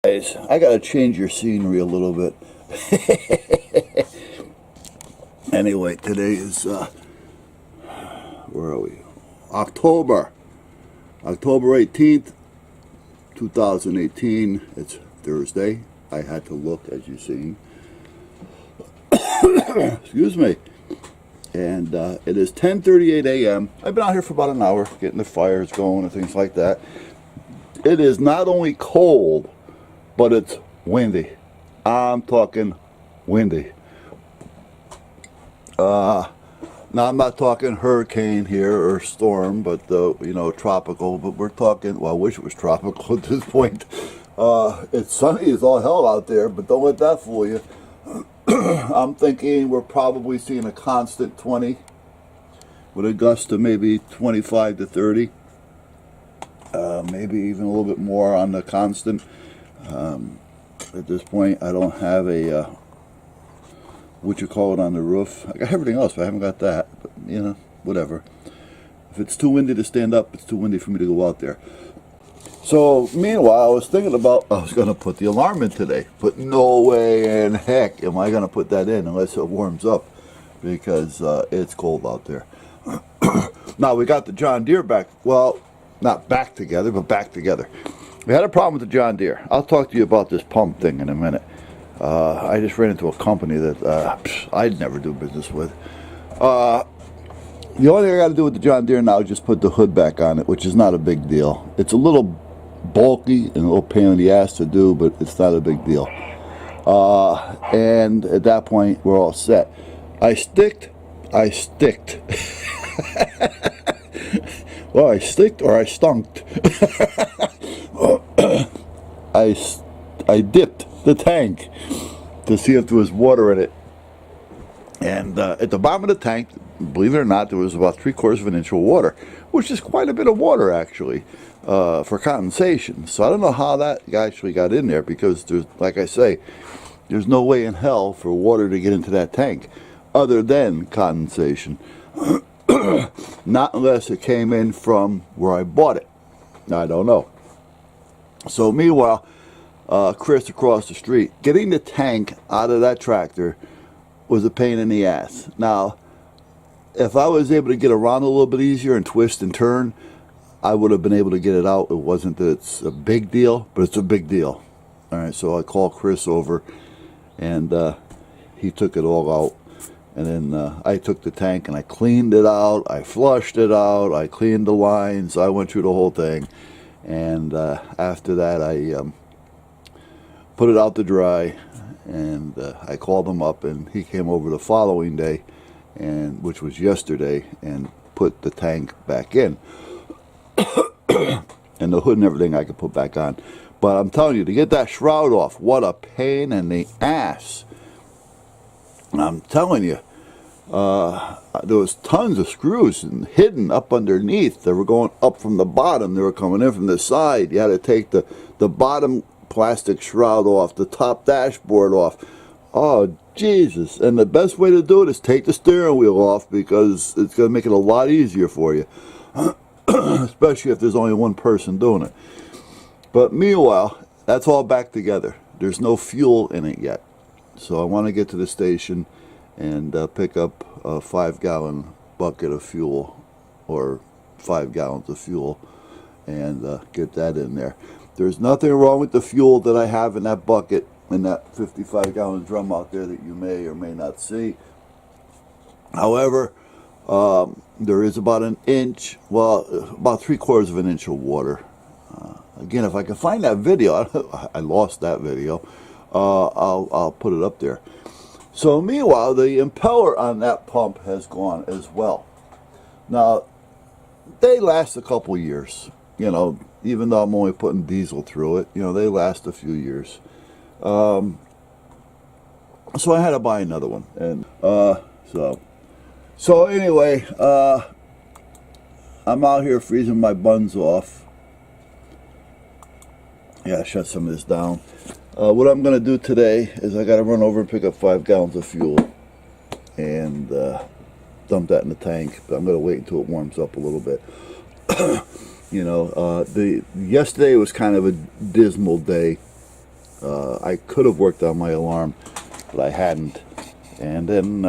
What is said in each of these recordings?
Guys, I gotta change your scenery a little bit. Anyway, today is where are we? October 18th, 2018. It's Thursday. I had to look, as you've seen. Excuse me. And it is 10:38 a.m. I've been out here for about an hour getting the fires going and things like that. It is not only cold, but it's windy. I'm talking windy. Now I'm not talking hurricane here or storm, but tropical. But we're talking. Well, I wish it was tropical at this point. It's sunny as all hell out there, but don't let that fool you. I'm thinking we're probably seeing a constant 20, with a gust of maybe 25 to 30. Maybe even a little bit more on the constant. At this point, I don't have a what you call it on the roof. I got everything else, but I haven't got that. But whatever. If it's too windy to stand up, it's too windy for me to go out there. So meanwhile, I was thinking about I was going to put the alarm in today, but no way in heck am I going to put that in unless it warms up, because it's cold out there. Now we got the John Deere back. Well, not back together, but back together. We had a problem with the John Deere. I'll talk to you about this pump thing in a minute. I just ran into a company that I'd never do business with. The only thing I got to do with the John Deere now is just put the hood back on it, which is not a big deal. It's a little bulky and a little pain in the ass to do, but it's not a big deal. And at that point, we're all set. I sticked. Well, I sticked or I stunked. I dipped the tank to see if there was water in it. And at the bottom of the tank, believe it or not, there was about 3/4 of an inch of water, which is quite a bit of water, actually, for condensation. So I don't know how that actually got in there, because there's, like I say, there's no way in hell for water to get into that tank other than condensation. Not unless it came in from where I bought it. I don't know. So meanwhile, Chris across the street, getting the tank out of that tractor was a pain in the ass. Now, if I was able to get around a little bit easier and twist and turn, I would have been able to get it out. It wasn't that it's a big deal, but it's a big deal. All right, so I called Chris over, and he took it all out. And then I took the tank and I cleaned it out, I flushed it out, I cleaned the lines, I went through the whole thing. And after that, I put it out to dry, and I called him up, and he came over the following day, and which was yesterday, and put the tank back in. And the hood and everything I could put back on. But I'm telling you, to get that shroud off, what a pain in the ass. I'm telling you, there was tons of screws and hidden up underneath. They were going up from the bottom. They were coming in from the side. You had to take the bottom plastic shroud off, the top dashboard off. Oh, Jesus. And the best way to do it is take the steering wheel off, because it's going to make it a lot easier for you, especially if there's only one person doing it. But meanwhile, that's all back together. There's no fuel in it yet. So I want to get to the station and pick up a 5-gallon bucket of fuel, or 5 gallons of fuel, and get that in there. There's nothing wrong with the fuel that I have in that bucket, in that 55-gallon drum out there that you may or may not see. However, there is about an inch, well, about 3/4 of an inch of water. Again, if I can find that video, I lost that video. I'll put it up there. So meanwhile, the impeller on that pump has gone as well. Now, they last a couple years, even though I'm only putting diesel through it, they last a few years. So I had to buy another one. And so anyway, I'm out here freezing my buns off. Yeah, shut some of this down. What I'm going to do today is I got to run over and pick up 5 gallons of fuel and dump that in the tank. But I'm going to wait until it warms up a little bit. Yesterday was kind of a dismal day. I could have worked on my alarm, but I hadn't. And then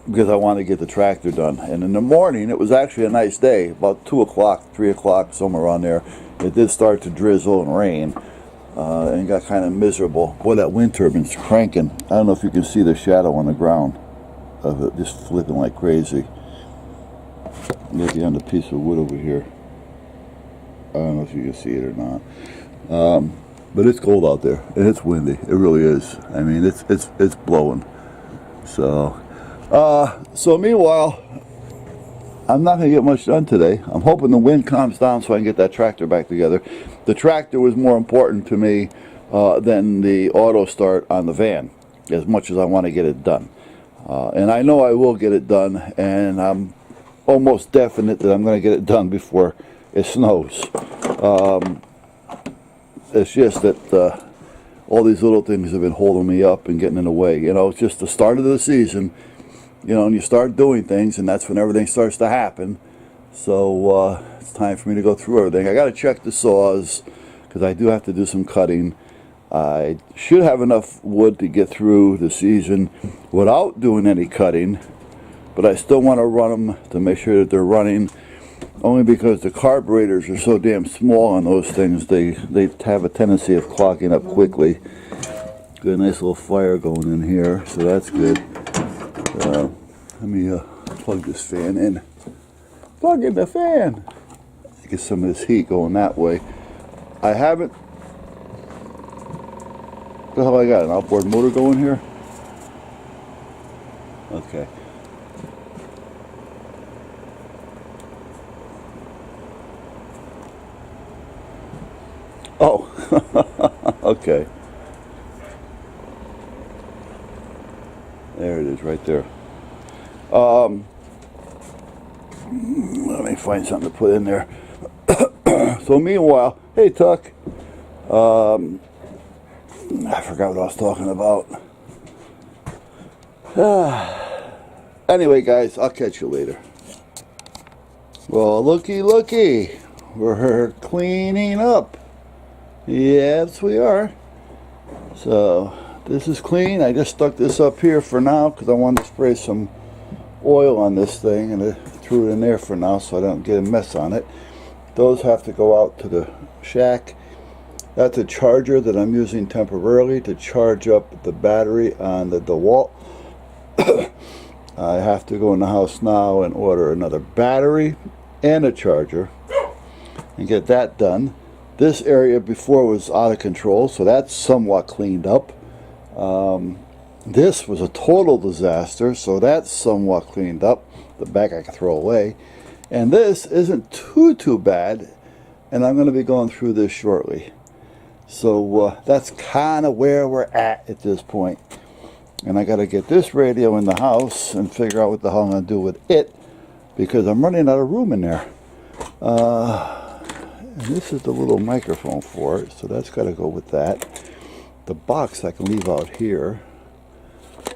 because I wanted to get the tractor done. And in the morning, it was actually a nice day, about 2 o'clock, 3 o'clock, somewhere around there. It did start to drizzle and rain, and it got kind of miserable. Boy, that wind turbine's cranking. I don't know if you can see the shadow on the ground of it just flipping like crazy. There's the end of a piece of wood over here. I don't know if you can see it or not. But it's cold out there, and it's windy. It really is. I mean, it's blowing. So meanwhile, I'm not going to get much done today. I'm hoping the wind calms down so I can get that tractor back together. The tractor was more important to me than the auto start on the van, as much as I want to get it done. And I know I will get it done, and I'm almost definite that I'm going to get it done before it snows. It's just that all these little things have been holding me up and getting in the way. You know, it's just the start of the season. You know, and you start doing things, and that's when everything starts to happen. So it's time for me to go through everything. I got to check the saws because I do have to do some cutting. I should have enough wood to get through the season without doing any cutting, but I still want to run them to make sure that they're running, only because the carburetors are so damn small on those things. They have a tendency of clogging up quickly. Got a nice little fire going in here, so that's good. Let me plug this fan in. Plug in the fan. Get some of this heat going that way. I haven't. What the hell I got? An outboard motor going here? Okay. Oh, okay. There it is, right there. Let me find something to put in there. So meanwhile, hey Tuck. I forgot what I was talking about. Anyway, guys, I'll catch you later. Well, looky, we're cleaning up. Yes, we are. So this is clean. I just stuck this up here for now because I wanted to spray some oil on this thing, and I threw it in there for now so I don't get a mess on it. Those have to go out to the shack. That's a charger that I'm using temporarily to charge up the battery on the DeWalt. I have to go in the house now and order another battery and a charger and get that done. This area before was out of control, so that's somewhat cleaned up. This was a total disaster, so that's somewhat cleaned up. The back I can throw away. And this isn't too bad, and I'm going to be going through this shortly. So that's kind of where we're at this point. And I got to get this radio in the house and figure out what the hell I'm going to do with it, because I'm running out of room in there. And this is the little microphone for it, so that's got to go with that. The box I can leave out here.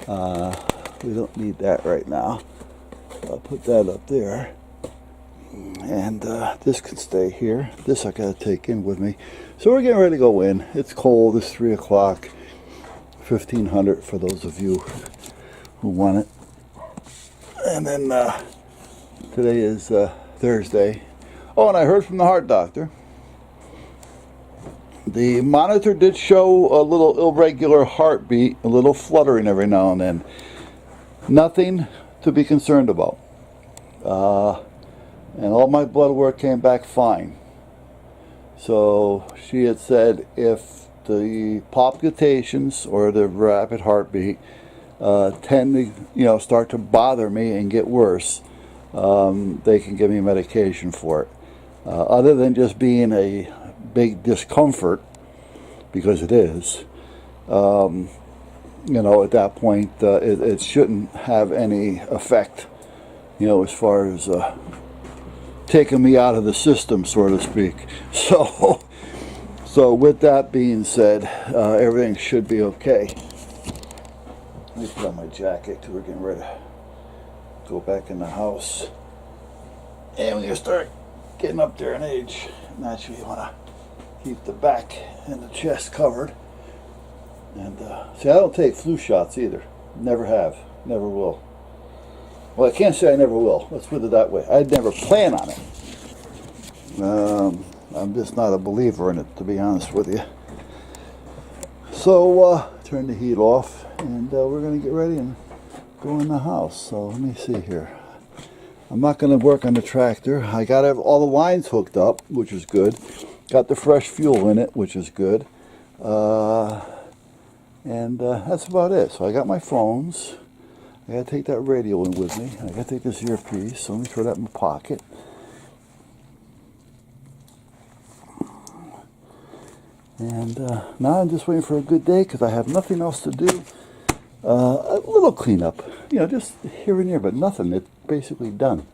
We don't need that right now. I'll put that up there. And this can stay here. This I got to take in with me. So we're getting ready to go in. It's cold. It's 3 o'clock. 1500 for those of you who want it. And then today is Thursday. Oh, and I heard from the heart doctor. The monitor did show a little irregular heartbeat, a little fluttering every now and then. Nothing to be concerned about. And all my blood work came back fine. So she had said if the palpitations or the rapid heartbeat tend to, start to bother me and get worse, they can give me medication for it. Other than just being a big discomfort, because it is, at that point it shouldn't have any effect, as far as taking me out of the system, so to speak. So with that being said, everything should be okay. Let me put on my jacket because we're getting ready to go back in the house. And when you start getting up there in age, naturally you want to keep the back and the chest covered. And see, I don't take flu shots either. Never have. Never will. Well, I can't say I never will. Let's put it that way. I'd never plan on it. I'm just not a believer in it, to be honest with you. So, turn the heat off, and we're going to get ready and go in the house. So, let me see here. I'm not going to work on the tractor. I got all the lines hooked up, which is good. Got the fresh fuel in it, which is good. And that's about it. So, I got my phones. I got to take that radio in with me. I got to take this earpiece, so let me throw that in my pocket. And now I'm just waiting for a good day because I have nothing else to do. A little cleanup, just here and there, but nothing. It's basically done.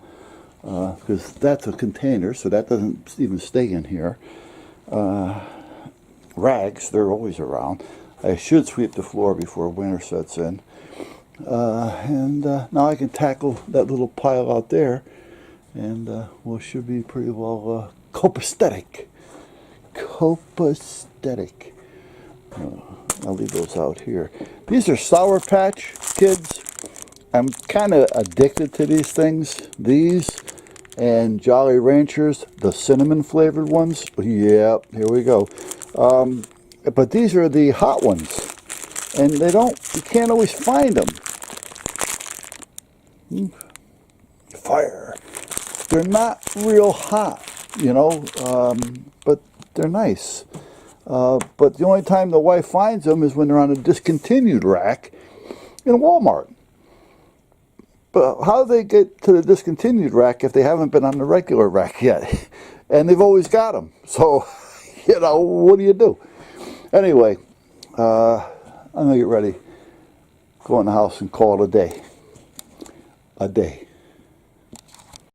Because that's a container, so that doesn't even stay in here. Rags, they're always around. I should sweep the floor before winter sets in. And now I can tackle that little pile out there, and we should be pretty well copacetic. Copacetic. I'll leave those out here. These are Sour Patch Kids. I'm kind of addicted to these things. These and Jolly Ranchers, the cinnamon flavored ones. Yeah, here we go. But these are the hot ones, and you can't always find them. Fire. They're not real hot, but they're nice. But the only time the wife finds them is when they're on a discontinued rack in Walmart. But how do they get to the discontinued rack if they haven't been on the regular rack yet? And they've always got them. So, what do you do? Anyway, I'm going to get ready, go in the house and call it a day. A day.